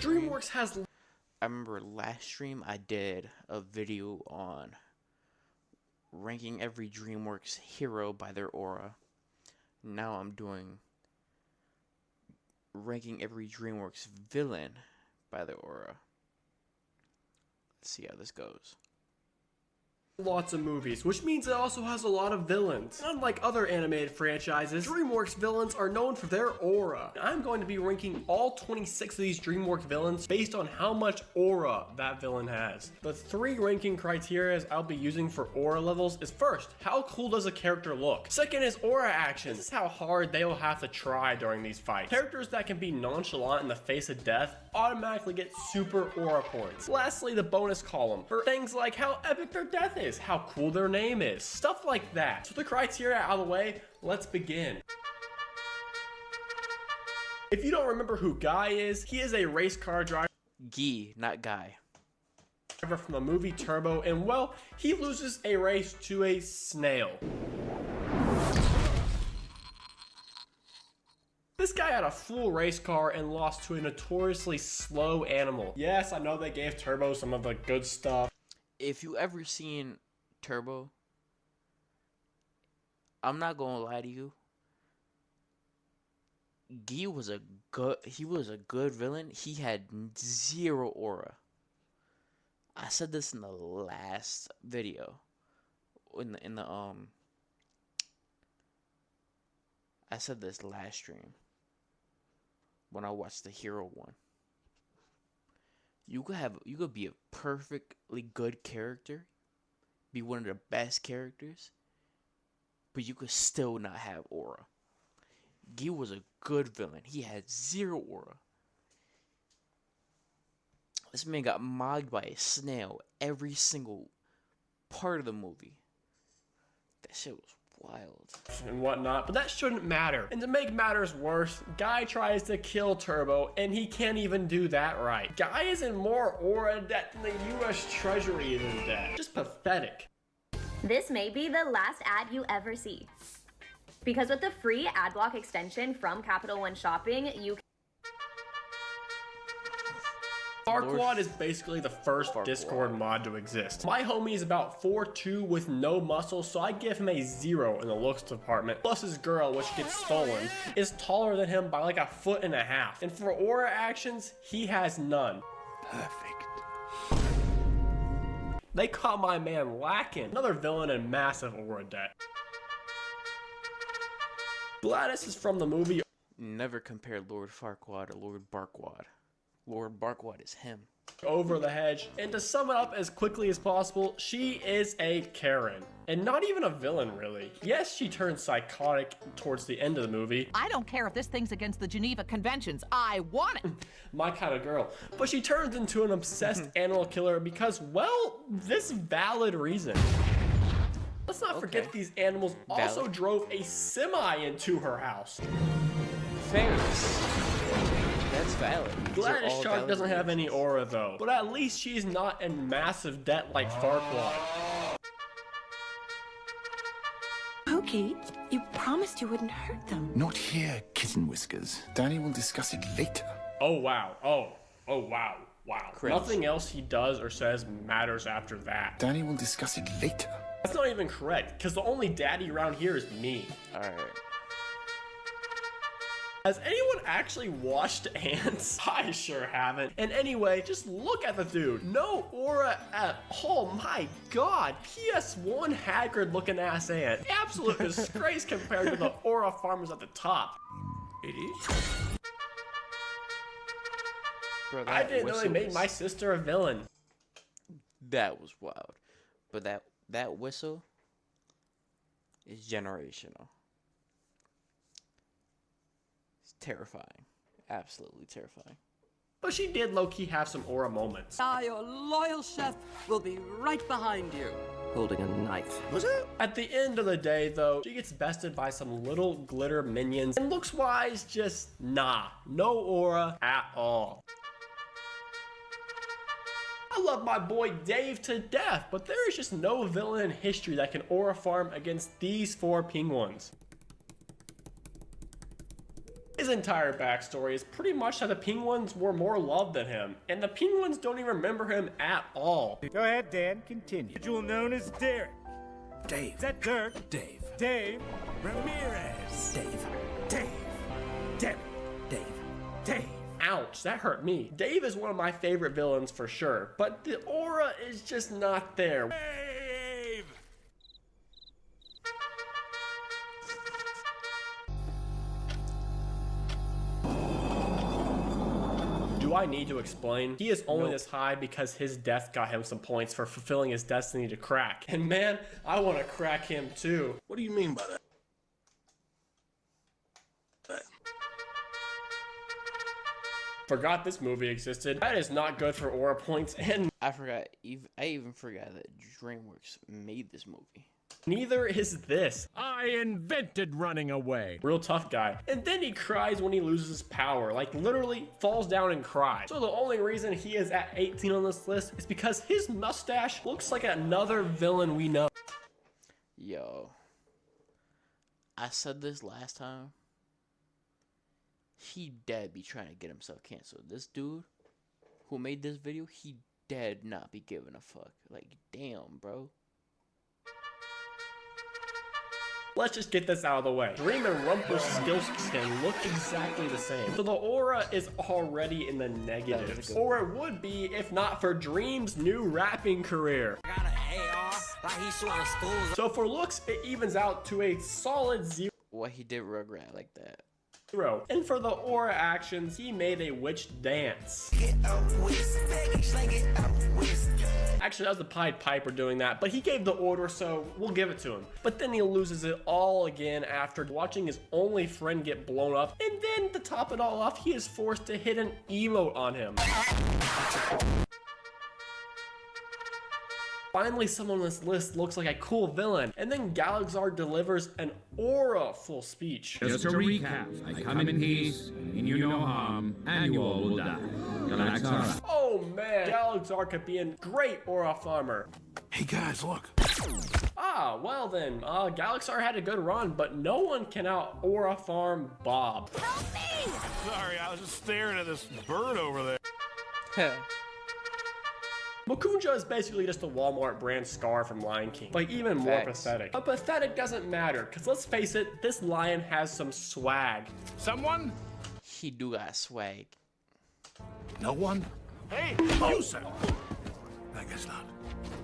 DreamWorks has... I remember last stream I did a video on ranking every DreamWorks hero by their aura. Now I'm doing ranking every DreamWorks villain by their aura. Let's see how this goes. Lots of movies, which means it also has a lot of villains. Unlike other animated franchises, DreamWorks villains are known for their aura. I'm going to be ranking all 26 of these DreamWorks villains based on how much aura that villain has. The 3 ranking criteria I'll be using for aura levels is first, how cool does a character look? Second is aura actions. This is how hard they will have to try during these fights. Characters that can be nonchalant in the face of death automatically get super aura points. Lastly, the bonus column for things like how epic their death is, how cool their name is, stuff like that. So the criteria out of the way, let's begin. If you don't remember who Guy is, he is a race car driver. Guy, not Guy. From the movie Turbo, and well, he loses a race to a snail. This guy had a full race car and lost to a notoriously slow animal. Yes, I know they gave Turbo some of the good stuff. If you ever seen Turbo, I'm not gonna lie to you. Guy was a good villain. He had 0 aura. I said this in the last video. I said this last stream when I watched the hero one. You could be a perfectly good character, be one of the best characters, but you could still not have aura. Guy was a good villain. He had 0 aura. This man got mogged by a snail every single part of the movie. That shit was wild. And whatnot, but that shouldn't matter. And to make matters worse, Guy tries to kill Turbo, and he can't even do that right. Guy is in more aura debt than the US Treasury is in debt. Just pathetic. This may be the last ad you ever see. Because with the free ad block extension from Capital One Shopping, you can... Farquaad is basically the first Discord mod to exist. My homie is about 4'2" with no muscle, so I give him a 0 in the looks department. Plus his girl, which gets stolen, is taller than him by like 1.5 feet. And for aura actions, he has none. Perfect. They caught my man lacking. Another villain in massive aura debt. Gladys is from the movie. Never compare Lord Farquaad to Lord Barquaad. Lord Barquaad is him. Over the hedge. And to sum it up as quickly as possible, she is a Karen. And not even a villain, really. Yes, she turns psychotic towards the end of the movie. I don't care if this thing's against the Geneva Conventions. I want it. My kind of girl. But she turns into an obsessed animal killer because, well, this valid reason. Let's not forget these animals also drove a semi into her house. Fairness. That's valid. Gladys Shark doesn't have any aura though, but at least she's not in massive debt like Farquaad. Pokey, you promised you wouldn't hurt them. Not here, Kitten Whiskers. Danny will discuss it later. Oh wow, oh wow. Cringe. Nothing else he does or says matters after that. Danny will discuss it later. That's not even correct, because the only daddy around here is me. Alright. Has anyone actually watched Ants? I sure haven't. And anyway, just look at the dude. No aura at all. My god. PS1 haggard looking ass ant. Absolute disgrace compared to the aura farmers at the top. It is. Bro, I didn't know they made my sister a villain. That was wild. But that whistle is generational. Terrifying. Absolutely terrifying. But she did low-key have some aura moments. Your loyal chef will be right behind you, holding a knife. Was it? At the end of the day, though, she gets bested by some little glitter minions. And looks-wise, just nah. No aura at all. I love my boy Dave to death, but there is just no villain in history that can aura farm against these 4 penguins. Is entire backstory is pretty much that the penguins were more loved than him, and the penguins don't even remember him at all. Go ahead, Dan. Continue. Individual known as Derek. Dave. Is that Dirk? Dave. Dave. Ramirez. Dave. Dave. Damn it. Dave. Dave. Ouch, that hurt me. Dave is one of my favorite villains for sure, but the aura is just not there. Dave. Do I need to explain? He is only this high because his death got him some points for fulfilling his destiny to crack. And man, I want to crack him too. What do you mean by that? Forgot this movie existed. That is not good for aura points, and I even forgot that DreamWorks made this movie. neither is this. I invented running away. Real tough guy. And then he cries when he loses his power, like literally falls down and cries. So the only reason he is at 18 on this list is because his mustache looks like another villain we know. Yo, I said this last time. He dead be trying to get himself canceled. This dude who made this video, he dead not be giving a fuck. Like, damn, bro. Let's just get this out of the way. Dream and Rumpelstiltskin look exactly the same. So the aura is already in the negatives. Or it would be if not for Dream's new rapping career. So for looks, it evens out to a solid 0. What he did Rugrat like that. And for the aura actions, he made a witch dance. Actually, that was the Pied Piper doing that, but he gave the order, so we'll give it to him. But then he loses it all again after watching his only friend get blown up, and then to top it all off, he is forced to hit an emote on him. Finally, someone on this list looks like a cool villain, and then Gallaxhar delivers an aura-full speech. Just to recap, I come in peace, and you no harm, and you all will die. Gallaxhar. Oh man, Gallaxhar could be a great aura farmer. Hey guys, look. Ah, well then, Gallaxhar had a good run, but no one can out aura farm Bob. Help me! Sorry, I was just staring at this bird over there. Makunga is basically just a Walmart brand Scar from Lion King, but even more pathetic. But pathetic doesn't matter, because let's face it, this lion has some swag. Someone? He do got swag. No one? Hey, You, sir. I guess not.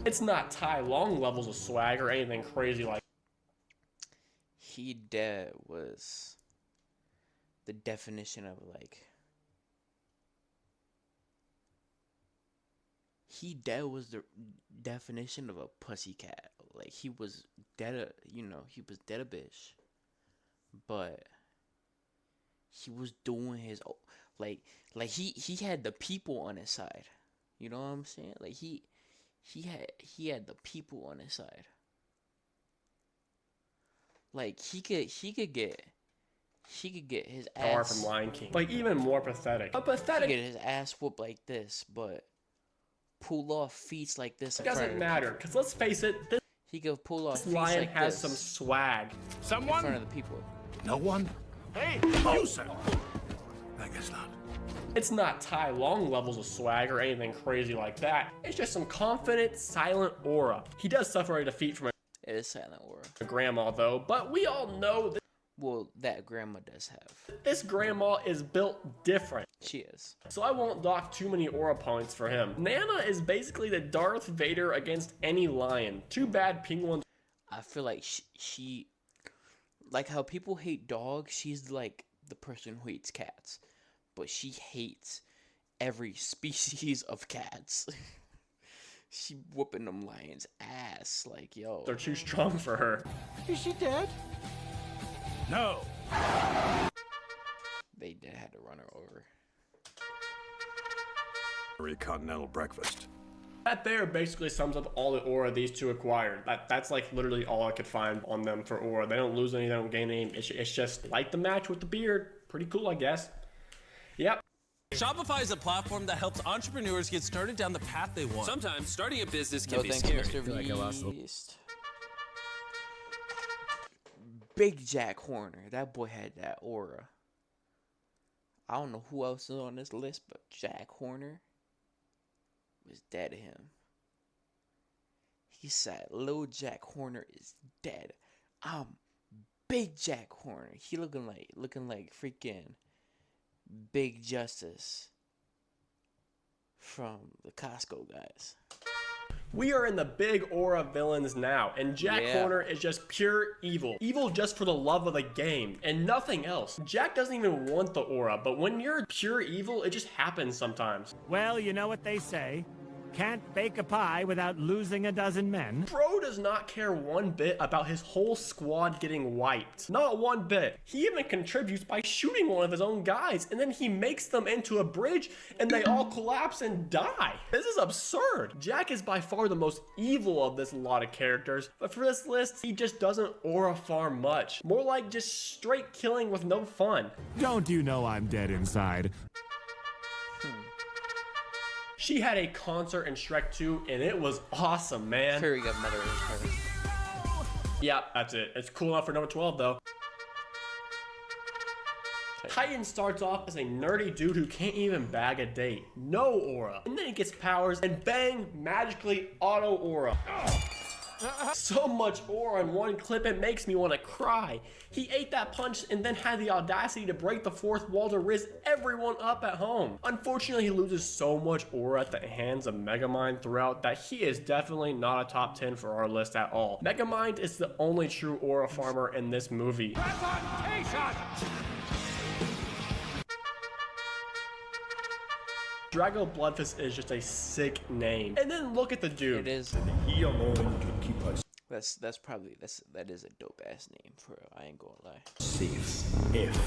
It's not Tai Lung levels of swag or anything crazy like. He dead was the definition of like. He dead was the definition of a pussycat. Like, he was dead, he was dead a bitch. But he was doing his, like he had the people on his side. You know what I'm saying? Like, he had the people on his side. Like, he could get his Scar ass from Lion King, like even more pathetic. But pathetic get his ass whooped like this, but pull off feats like this. It doesn't matter, because let's face it, He could pull off this feats lion like has this some swag. in someone? front of the people. No one? Hey, You, sir. I guess not. It's not Tai Lung levels of swag or anything crazy like that. It's just some confident, silent aura. He does suffer a defeat from It is silent aura. a grandma though, but we all know that Well, that grandma does have. this grandma is built different. She is. So I won't dock too many aura points for him. Nana is basically the Darth Vader against any lion. Too bad penguins. I feel like she like how people hate dogs. She's like the person who hates cats, but she hates every species of cats. She whooping them lions' ass. Like, yo. They're too strong for her. is she dead? No. They did had to run her over. Continental breakfast. That there basically sums up all the aura these two acquired. That's like literally all I could find on them for aura. They don't lose any, they don't gain any. It's just like the match with the beard. Pretty cool, I guess. Yep. Shopify is a platform that helps entrepreneurs get started down the path they want. Sometimes starting a business can No, be thank scary. you, Mr. Beast. Big Jack Horner. That boy had that aura. I don't know who else is on this list, but Jack Horner was dead to him. He said, "Little Jack Horner is dead. I'm Big Jack Horner." He looking like freaking Big Justice from the Costco guys. We are in the big aura villains now, and Jack Horner is just pure evil. Evil just for the love of the game, and nothing else. Jack doesn't even want the aura, but when you're pure evil, it just happens sometimes. Well, you know what they say. Can't bake a pie without losing a dozen men. Bro does not care one bit about his whole squad getting wiped. Not one bit. He even contributes by shooting one of his own guys, and then he makes them into a bridge, and they all collapse and die. This is absurd. Jack is by far the most evil of this lot of characters, but for this list, he just doesn't aura farm much. More like just straight killing with no fun. Don't you know I'm dead inside? She had a concert in Shrek 2, and it was awesome, man. Fairy Godmother is her. Yep, that's it. It's cool enough for number 12, though. Titan starts off as a nerdy dude who can't even bag a date. No aura. And then he gets powers, and bang, magically auto aura. So much aura in one clip, it makes me want to cry. He ate that punch and then had the audacity to break the fourth wall to riz everyone up at home. Unfortunately, he loses so much aura at the hands of Megamind throughout that he is definitely not a top 10 for our list at all. Megamind is the only true aura farmer in this movie. Drago Bludvist is just a sick name. And then look at the dude. It is. He alone can keep us That is a dope ass name for real. I ain't gonna lie. safe if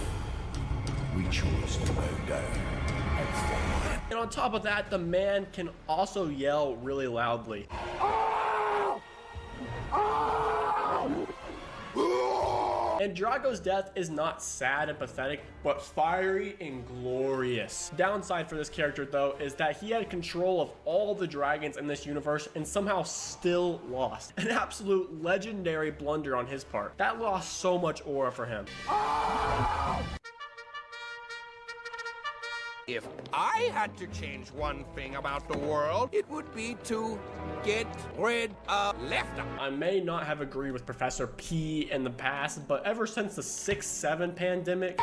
we choose to go down. And on top of that, the man can also yell really loudly. And Drago's death is not sad and pathetic, but fiery and glorious. Downside for this character, though, is that he had control of all the dragons in this universe and somehow still lost. An absolute legendary blunder on his part. That lost so much aura for him. If I had to change one thing about the world, it would be to get rid of leftovers. I may not have agreed with Professor P in the past, but ever since the 6-7 pandemic,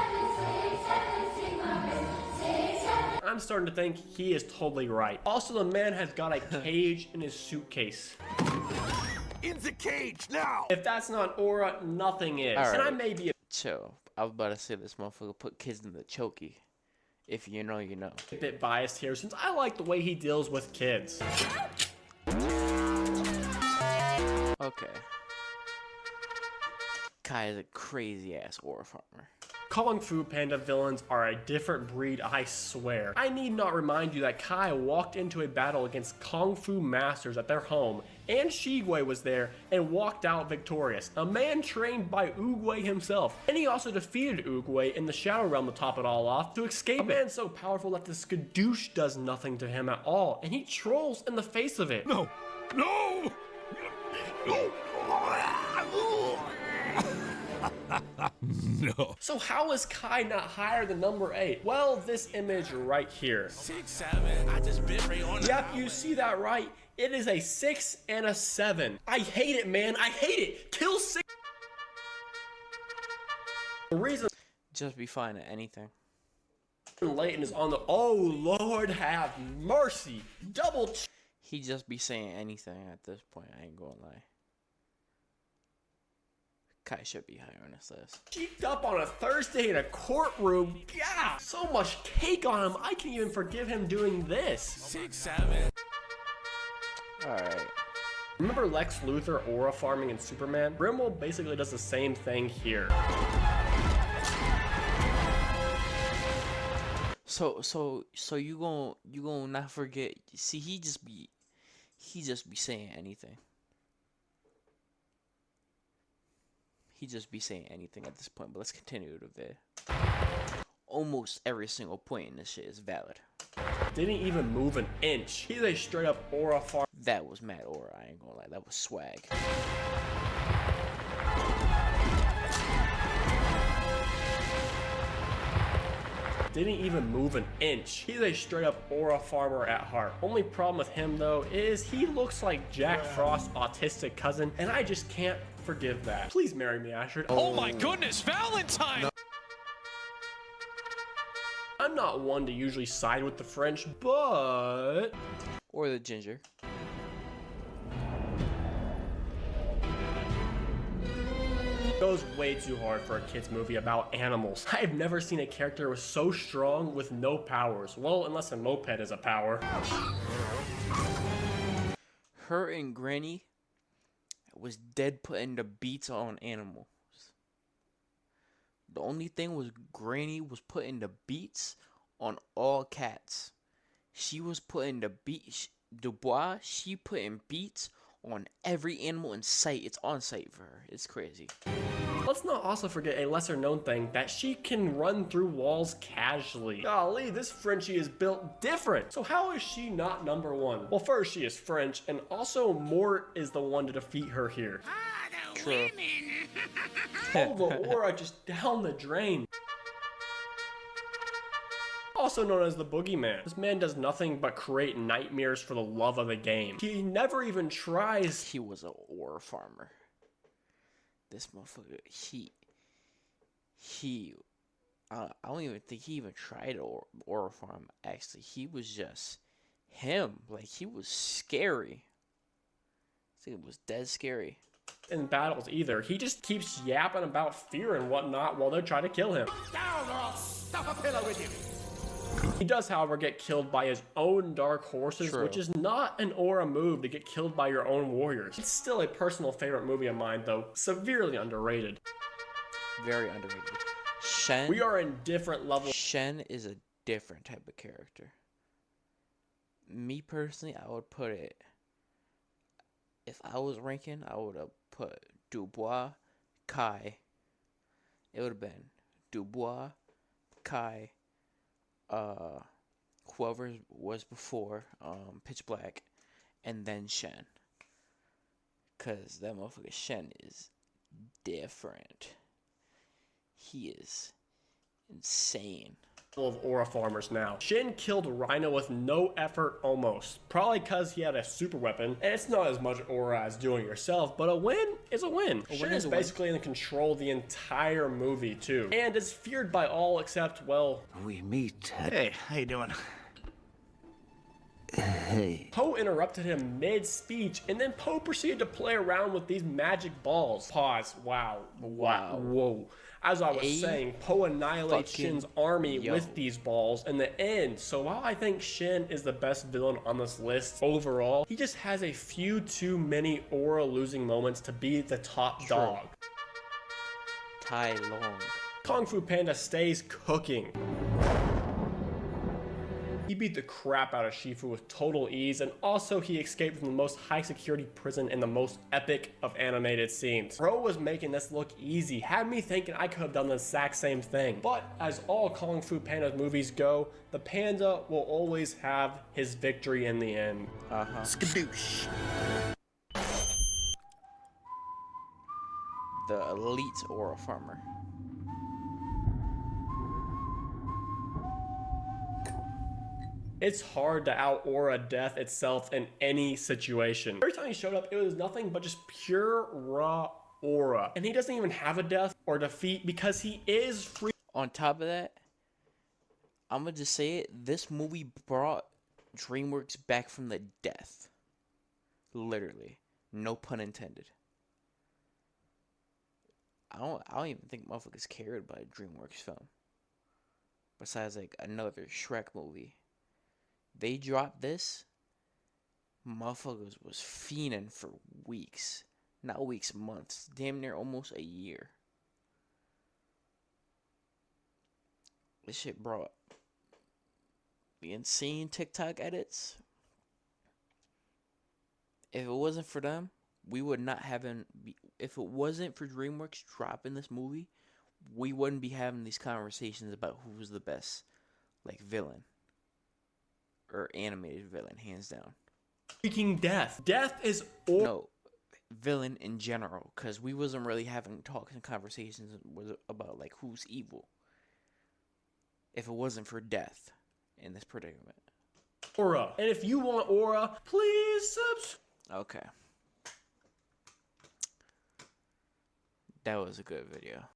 I'm starting to think he is totally right. Also, the man has got a cage in his suitcase. In the cage now! If that's not aura, nothing is. All right. And I may be Chill. I was about to say this motherfucker put kids in the chokey. If you know, you know. a bit biased here since I like the way he deals with kids. Okay. Kai is a crazy ass aura farmer. Kung Fu Panda villains are a different breed, I swear. I need not remind you that Kai walked into a battle against Kung Fu masters at their home, and Shigui was there and walked out victorious, a man trained by Oogway himself. And he also defeated Oogway in the Shadow Realm to top it all off to escape. A man so powerful that the skadoosh does nothing to him at all, and he trolls in the face of it. No! No! No! No. So how is Kai not higher than number 8? Well, this image right here. 6, 7. I just bit right on. Yep, you see that right. It is a 6 and a 7. I hate it, man. I hate it. Kill 6. The reason Just be fine at anything. Leighton is on the. Oh, Lord have mercy. Double. He just be saying anything at this point. I ain't gonna lie. Kai should be higher on this list. Cheeked up on a Thursday in a courtroom. Yeah, so much cake on him. I can't even forgive him doing this. 6, 7. Alright. Remember Lex Luthor aura farming in Superman? Grimwald basically does the same thing here. So you gon' not forget. See, he just be saying anything. He just be saying anything at this point, but let's continue the vid. Almost every single point in this shit is valid. Didn't even move an inch. He's a straight up aura farm. That was mad aura, I ain't gonna lie. That was swag. didn't even move an inch. He's a straight up aura farmer at heart. Only problem with him though is he looks like Jack Frost's autistic cousin, and I just can't forgive that. Please marry me, Astrid. Oh my goodness, Valentine! No. I'm not one to usually side with the French, but... Or the ginger. Goes way too hard for a kid's movie about animals. I've never seen a character was so strong with no powers. Well, unless a moped is a power. Her and Granny was dead putting the beats on animals. The only thing was Granny was putting the beats on all cats. She was putting the beats, DuBois, she putting beats on every animal in sight. It's on sight for her. It's crazy. Let's not also forget a lesser known thing, that she can run through walls casually. Golly, this Frenchie is built different. So how is she not #1? Well, first, she is French, and also Mort is the one to defeat her here. True. Oh, the aura just down the drain. Also known as the Boogeyman. This man does nothing but create nightmares for the love of the game. He never even tries. He was an aura farmer. This motherfucker, I don't even think he even tried aura farm, actually. He was just him. Like, he was scary. I think it was dead scary. In battles either. He just keeps yapping about fear and whatnot while they're trying to kill him. Down or I'll stuff a pillow with you. He does, however, get killed by his own dark horses, True. which is not an aura move to get killed by your own warriors. It's still a personal favorite movie of mine, though severely underrated. Very underrated. Shen. We are in different levels. Shen is a different type of character. Me personally, I would put it. If I was ranking, I would have put DuBois, Kai. It would have been DuBois, Kai, whoever was before, Pitch Black, and then Shen. Cause that motherfucker Shen is different. He is insane. Of aura farmers now. Shen killed Rhino with no effort almost. Probably because he had a super weapon, and it's not as much aura as doing it yourself, but a win is a win. Shen is basically in control of the entire movie too, and is feared by all except, well... We meet. Hey, how you doing? Hey. Poe interrupted him mid-speech, and then Poe proceeded to play around with these magic balls. Pause. Wow. Whoa. As I was saying, Poe annihilates Shen's army with these balls in the end. So while I think Shen is the best villain on this list overall, he just has a few too many aura-losing moments to be the top dog. Tai Lung. Kung Fu Panda stays cooking. He beat the crap out of Shifu with total ease, and also he escaped from the most high security prison in the most epic of animated scenes. Bro was making this look easy, had me thinking I could have done the exact same thing. But as all Kung Fu Panda movies go, the panda will always have his victory in the end. Skadoosh. The elite aura farmer. It's hard to out-aura death itself in any situation. Every time he showed up, it was nothing but just pure raw aura. And he doesn't even have a death or defeat because he is free. On top of that, I'm gonna just say it, this movie brought DreamWorks back from the death. Literally. No pun intended. I don't even think motherfuckers cared about a DreamWorks film. Besides like another Shrek movie. They dropped this, motherfuckers was fiending for weeks. Not weeks, months. Damn near almost a year. This shit brought the insane TikTok edits. If it wasn't for them, we would not have if it wasn't for DreamWorks dropping this movie, we wouldn't be having these conversations about who was the best, like, villain. Or animated villain, hands down. Freaking death. Death is no villain in general, because we wasn't really having talks and conversations about like who's evil. if it wasn't for death in this predicament. Aura. And if you want Aura, please subscribe. Okay. That was a good video.